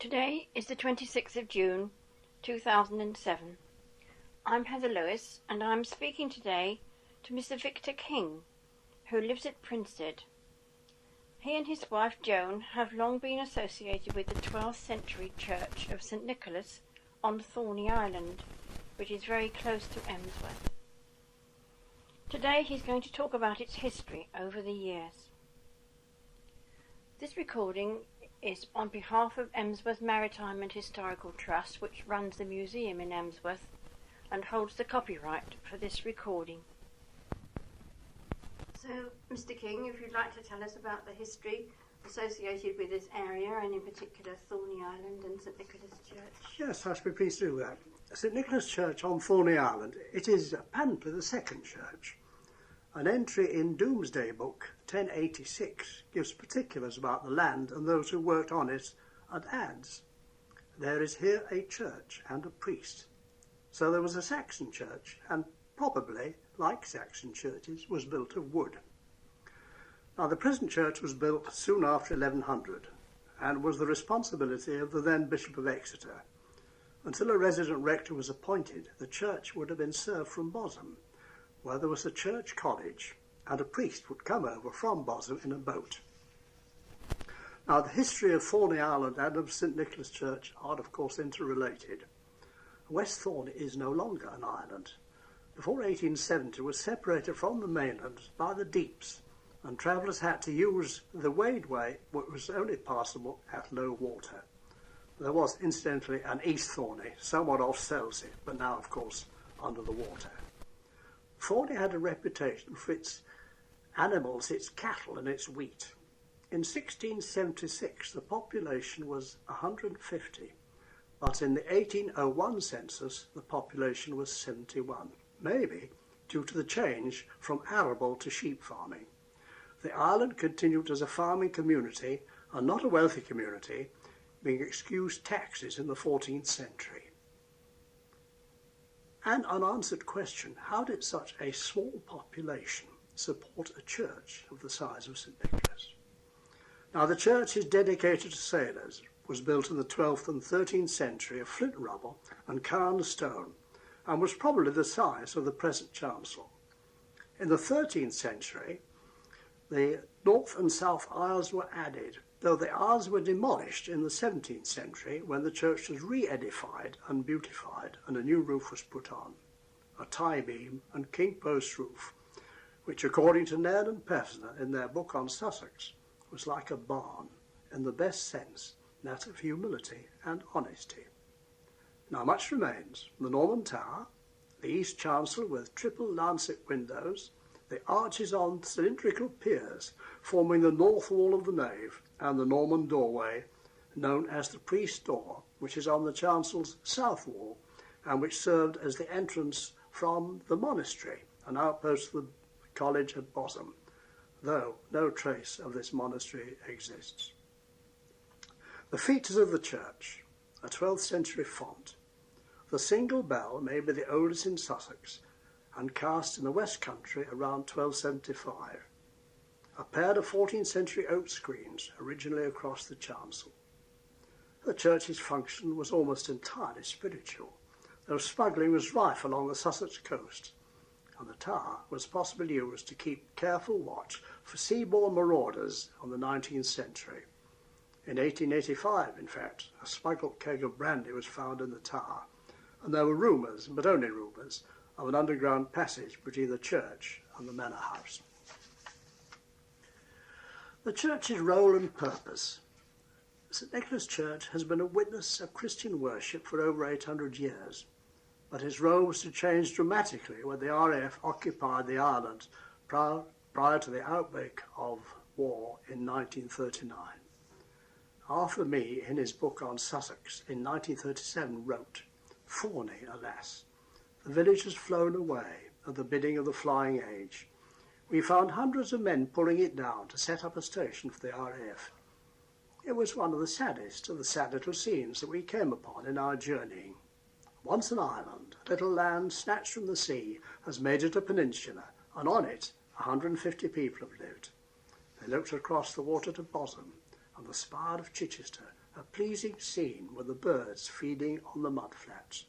Today is the 26th of June 2007. I'm Heather Lewis and I'm speaking today to Mr. Victor King, who lives at Prinstead. He and his wife Joan have long been associated with the 12th century church of St. Nicholas on Thorney Island, which is very close to Emsworth. Today he's going to talk about its history over the years. This recording is on behalf of Emsworth Maritime and Historical Trust, which runs the museum in Emsworth and holds the copyright for this recording. So, Mr. King, if you'd like to tell us about the history associated with this area, and in particular Thorney Island and St. Nicholas Church. Yes, I should be pleased to do that. St. Nicholas Church on Thorney Island, it is apparently the second church. An entry in Domesday Book 1086 gives particulars about the land and those who worked on it, and adds, "There is here a church and a priest." So there was a Saxon church, and probably, like Saxon churches, was built of wood. Now the present church was built soon after 1100 and was the responsibility of the then Bishop of Exeter. Until a resident rector was appointed, the church would have been served from Bosham, where there was a church college, and a priest would come over from Bosham in a boat. Now the history of Thorney Island and of St. Nicholas Church are of course interrelated. West Thorney is no longer an island. Before 1870 it was separated from the mainland by the deeps, and travellers had to use the wadeway, which was only passable at low water. There was incidentally an East Thorney, somewhat off Selsey, but now of course under the water. Thorney had a reputation for its animals, its cattle and its wheat. In 1676 the population was 150, but in the 1801 census the population was 71, maybe due to the change from arable to sheep farming. The island continued as a farming community and not a wealthy community, being excused taxes in the 14th century. An unanswered question: how did such a small population support a church of the size of St. Nicholas? Now the church is dedicated to sailors, was built in the 12th and 13th century of flint rubble and carved stone, and was probably the size of the present chancel. In the 13th century the north and south aisles were added, though the aisles were demolished in the 17th century when the church was re-edified and beautified and a new roof was put on, a tie-beam and king-post roof, which according to Nairn and Pevsner in their book on Sussex was like a barn, in the best sense, that of humility and honesty. Now much remains: the Norman tower, the east chancel with triple lancet windows, the arches on cylindrical piers forming the north wall of the nave, and the Norman doorway, known as the priest's door, which is on the chancel's south wall, and which served as the entrance from the monastery, an outpost of the college at Bosham, though no trace of this monastery exists. The features of the church: a 12th century font. The single bell may be the oldest in Sussex, and cast in the West Country around 1275. A pair of 14th century oak screens originally across the chancel. The church's function was almost entirely spiritual, though smuggling was rife along the Sussex coast, and the tower was possibly used to keep careful watch for seaborne marauders on the 19th century. In 1885, in fact, a smuggled keg of brandy was found in the tower, and there were rumours, but only rumours, of an underground passage between the church and the manor house. The church's role and purpose. St. Nicholas Church has been a witness of Christian worship for over 800 years, but its role was to change dramatically when the RAF occupied the island prior to the outbreak of war in 1939. Arthur Mee, in his book on Sussex in 1937, wrote, "Thorney, alas, the village has flown away at the bidding of the flying age. We found hundreds of men pulling it down to set up a station for the RAF. It was one of the saddest of the sad little scenes that we came upon in our journeying. Once an island, a little land snatched from the sea, has made it a peninsula, and on it 150 people have lived. They looked across the water to Bosham, and the spire of Chichester a pleasing scene were the birds feeding on the mudflats.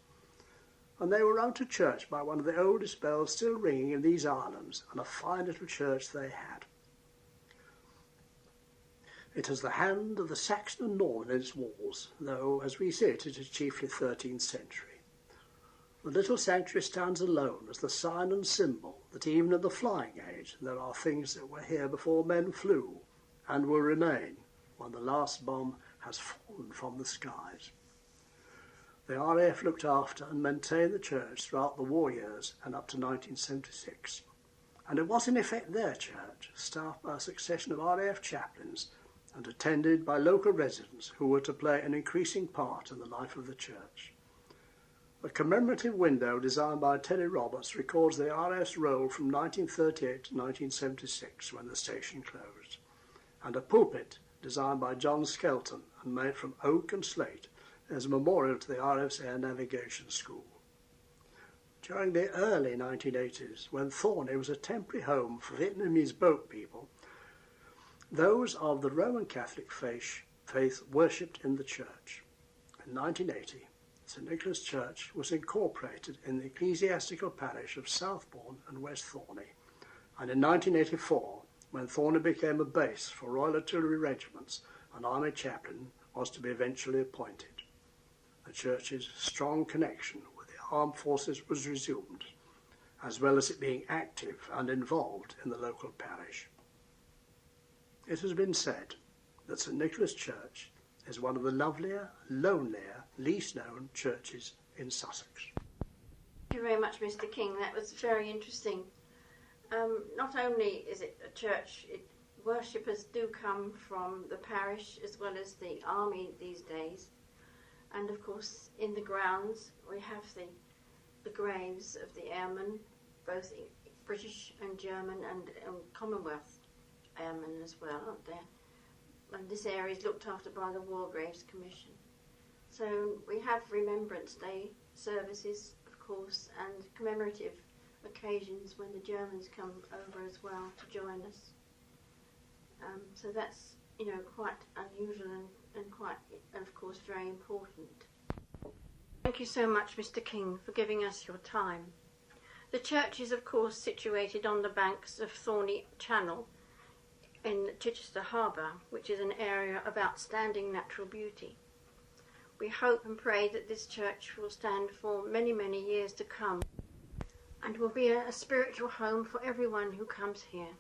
And they were rung to church by one of the oldest bells still ringing in these islands, and a fine little church they had. It has the hand of the Saxon and Norman in its walls, though, as we see it, it is chiefly 13th century. The little sanctuary stands alone as the sign and symbol that even in the flying age there are things that were here before men flew, and will remain when the last bomb has fallen from the skies. The RAF looked after and maintained the church throughout the war years and up to 1976, and it was in effect their church, staffed by a succession of RAF chaplains and attended by local residents who were to play an increasing part in the life of the church. A commemorative window designed by Teddy Roberts records the RAF's role from 1938 to 1976 when the station closed, and a pulpit designed by John Skelton and made from oak and slate as a memorial to the RAF's Air Navigation School. During the early 1980s, when Thorney was a temporary home for Vietnamese boat people, those of the Roman Catholic faith worshipped in the church. In 1980, St Nicholas Church was incorporated in the ecclesiastical parish of Southbourne and West Thorney, and in 1984, when Thorney became a base for Royal Artillery regiments, an army chaplain was to be eventually appointed. The church's strong connection with the armed forces was resumed, as well as it being active and involved in the local parish. It has been said that St Nicholas Church is one of the lovelier, lonelier, least known churches in Sussex. Thank you very much, Mr. King. That was very interesting. Not only is it a church, worshippers do come from the parish as well as the army these days. And of course, in the grounds, we have the graves of the airmen, both British and German and Commonwealth airmen as well, aren't there? And this area is looked after by the War Graves Commission. So we have Remembrance Day services, of course, and commemorative occasions when the Germans come over as well to join us. So that's, quite unusual and quite, and of course, very important. Thank you so much, Mr. King, for giving us your time. The church is, of course, situated on the banks of Thorney Channel in Chichester Harbour, which is an area of outstanding natural beauty. We hope and pray that this church will stand for many, many years to come and will be a spiritual home for everyone who comes here.